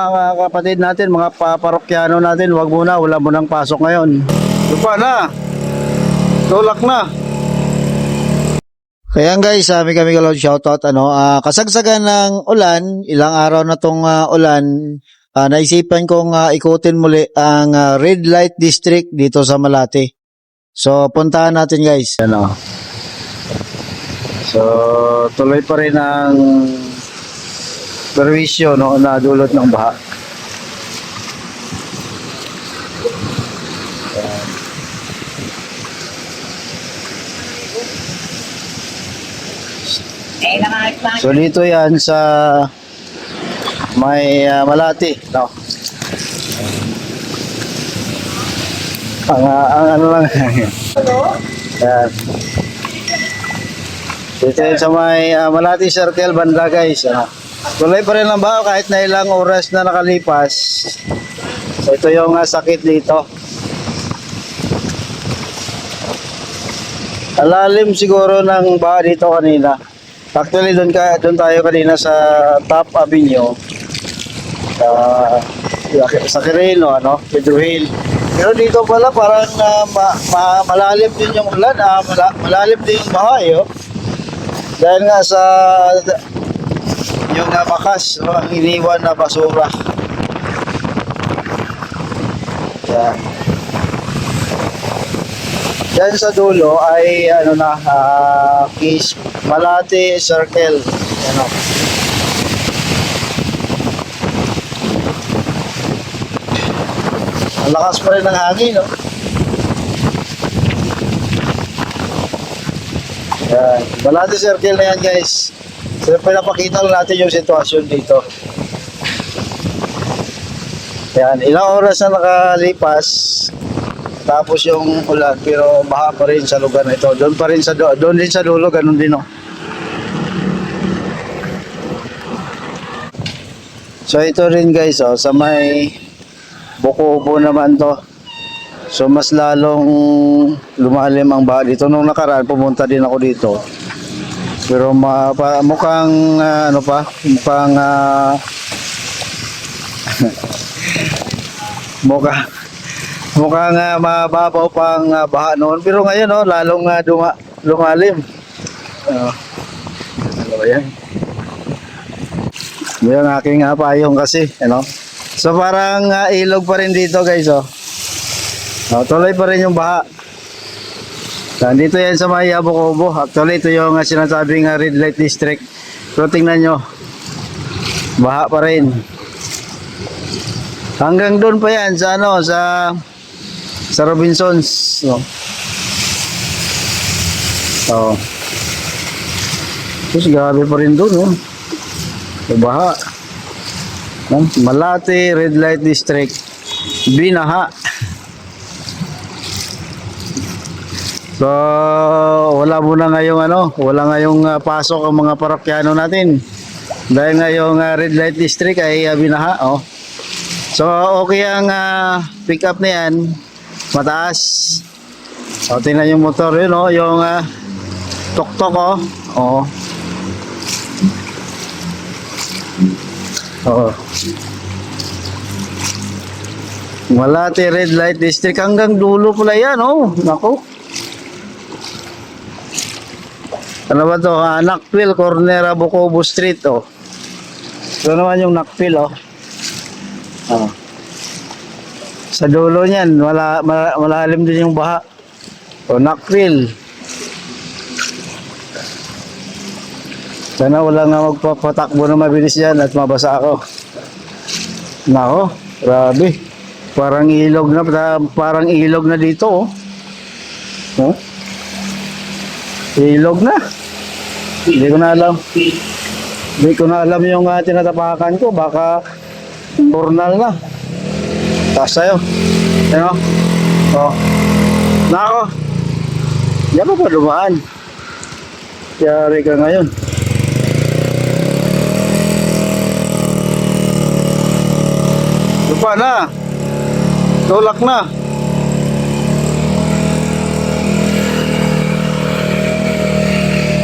Mga kapatid natin, mga parokyano natin, wag muna, wala mo nang pasok ngayon. Lupa na, tulak na. Kaya guys, kami kalawad shoutout, kasagsagan ng ulan, ilang araw na tong ulan, naisipan kong ikutin muli ang red light district dito sa Malate. So, puntahan natin guys. So, tuloy pa rin ang perwisyo na dulot ng baha. So dito yan sa may Malate, no? Ang ano lang. Yan. Dito yan sa may Malate Circle banda guys, tuloy pa rin ang baho kahit na ilang oras na nakalipas. So ito yung sakit dito. Alalim siguro ng baha dito kanina. Actually doon tayo kanina sa Top Avenue. Sa Quirino, Pedro Hill. Pero dito pala parang malalim din yung ulan, malalim din yung baha, dahil nga sa yung bakas, ang iniwan na basura. Yan. Yan sa dulo ay Malate Circle. Ang lakas pa rin ng hangin, Yan. Malate Circle na yan guys. So, pinapakita lang natin yung sitwasyon dito. Yan, ilang oras na nakalipas tapos yung ulan, pero baha pa rin sa lugar na ito. Doon pa rin doon din sa dulo, ganun din, So ito rin guys, sa may Buko-Ubo naman to. So mas lalong lumalim ang baha dito. Nung nakaraan pumunta din ako dito. Pero mukhang mukhang mukhang mababaw pang baha noon, pero ngayon lalong lumalim. Yan. Yan ang aking payong kasi, So parang ilog pa rin dito guys, tuloy pa rin yung baha. Dito yan sa may Buko-Ubo. Actually ito yung sinasabing red light district. So tingnan nyo, baha pa rin. Hanggang doon pa yan sa Robinsons, Tapos grabe pa rin doon, baha. Malate red light district, binaha. So wala muna ngayong pasok ang mga parokyano natin dahil ngayong red light district ay binaha. So okay ang pick up na yan, mataas. Tingnan yung motor yun, yung tok-tok, Malate red light district hanggang dulo pala yan, Nako. Ano ba to? Nakpil, corner Buko-Ubo Street, Ito naman yung Nakpil, Sa dulo niyan, malalim din yung baha. Nakpil. Sana wala nga magpapatakbo na mabilis yan at mabasa ako. Nako, grabe. Parang ilog na dito, Ilog na. Hindi ko na alam yung tinatapakan ko. Baka turnal na. Taas tayo. Nako. Diyan pa dumaan. Yari ka ngayon. Lupa na. Tulak na.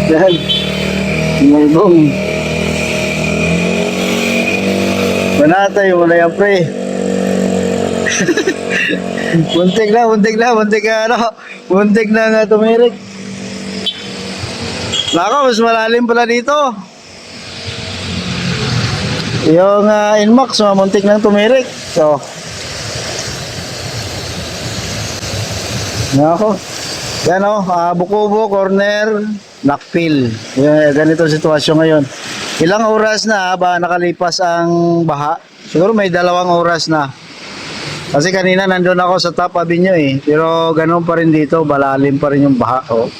Yan. May Manatay mo na yan, pre. Muntik na, ano. Muntik na nga tumirik. Nako, mas malalim pala dito. Yung Inmax, muntik nang tumirik. So, nako. Yan o, Bukubo, corner, knockfill. Ganito sitwasyon ngayon. Ilang oras na ba nakalipas ang baha? Siguro may 2 oras na. Kasi kanina nandun ako sa Top Avenue eh. Pero ganun pa rin dito, balalim pa rin yung baha. Oh.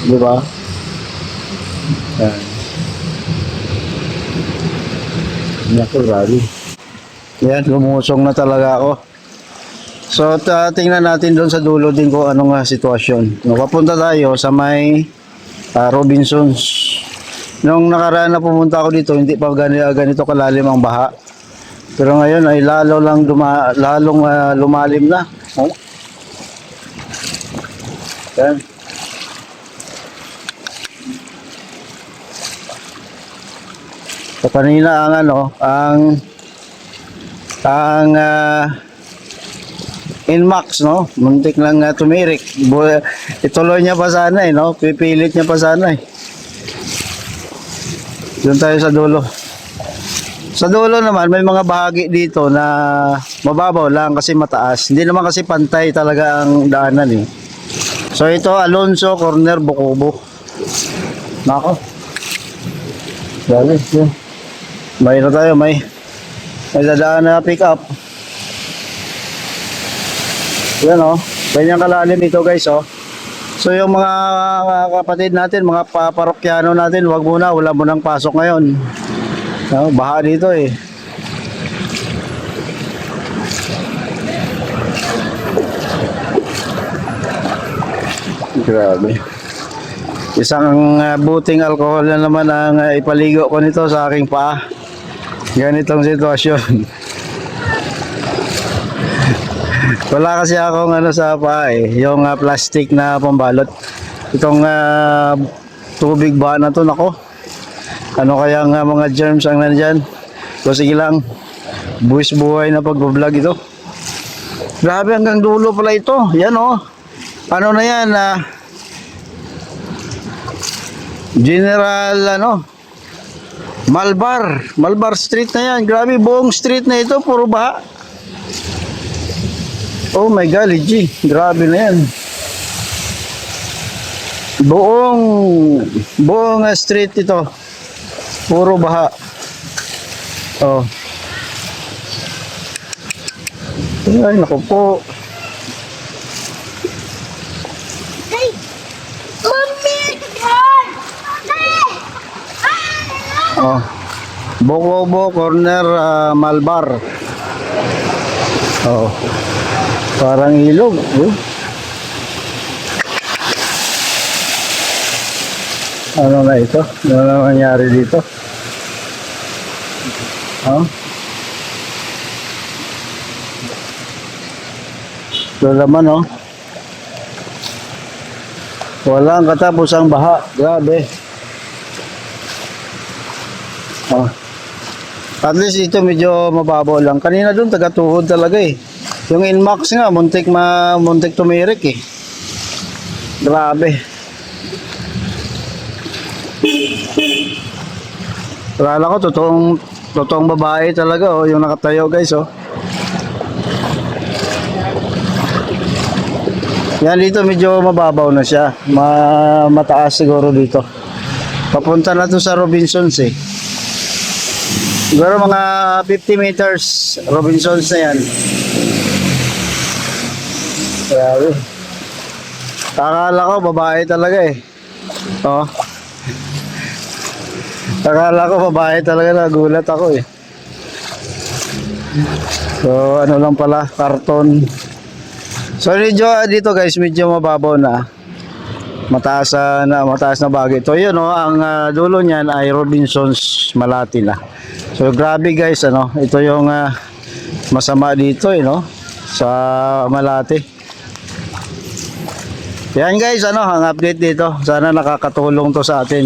Di ba? Yan. Naku, grabe. Yan, lumusong na talaga ako. So, tingnan natin doon sa dulo din kung anong sitwasyon. Papunta tayo sa may Robinsons. Nung nakaraan na pumunta ako dito, hindi pa ganito kalalim ang baha. Pero ngayon ay lalong lumalim na. Oh. Yan. So kanina ang Inmax, no? Muntik lang tumirik. Ituloy niya pa sana eh, no? Pipilit niya pa sana eh. Doon tayo sa dulo. Sa dulo naman, may mga bahagi dito na mababaw lang kasi mataas. Hindi naman kasi pantay talaga ang daanan eh. So ito, Alonso, corner, Bukubo. Nako. Dali. May tayo, may dadaan na pick up. Yan o. Ganyan kalalim ito guys o. So yung mga kapatid natin, mga parokyano natin, wala mo nang pasok ngayon. No, baha dito eh. Grabe. Isang buting alcohol na naman ang ipaligo ko nito sa aking paa. Ganitong sitwasyon. Wala kasi akong sa paa eh, yung plastic na pambalot. Itong tubig ba na to, nako. Ano kaya mga germs ang nandyan? So sige lang, buwis buhay na pag-vlog ito. Grabe, hanggang dulo pala ito. Yan o. Ano na yan? General Malbar Street na yan. Grabe, buong street na ito, puro baha. Oh my God, G. Grabe na yan. Buong street ito. Puro baha. Oh. Ay, naku po. Hey! Mami! Oh. Bukubo, corner, Malbar. Oh. Parang ilog. Oh. Ano na ito? Ano na nangyari dito? Oh. Ito naman oh. Walang katapos ang baha. Grabe. Oh. At least ito medyo mababaw lang. Kanina doon taga-tuhod talaga eh. Yung Inmax nga muntik tumirik eh. Grabe. Akala ko totoong babae talaga oh, yung nakatayo guys oh. Yan dito medyo mababaw na siya. Mataas siguro dito. Papunta na to sa Robinsons eh. Siguro mga 50 meters Robinsons na yan. Grabe. Akala ko babae talaga eh. Oh. Akala ko babae talaga, nagulat ako eh. So ano lang pala, karton. So dito guys, medyo mababaw na. Mataas na bagay. Ito yun oh, ang dulo niyan ay Robinsons Malati na. So grabe guys, ito yung masama dito eh, no? Sa Malati. Yan guys, ang update dito. Sana nakakatulong to sa atin.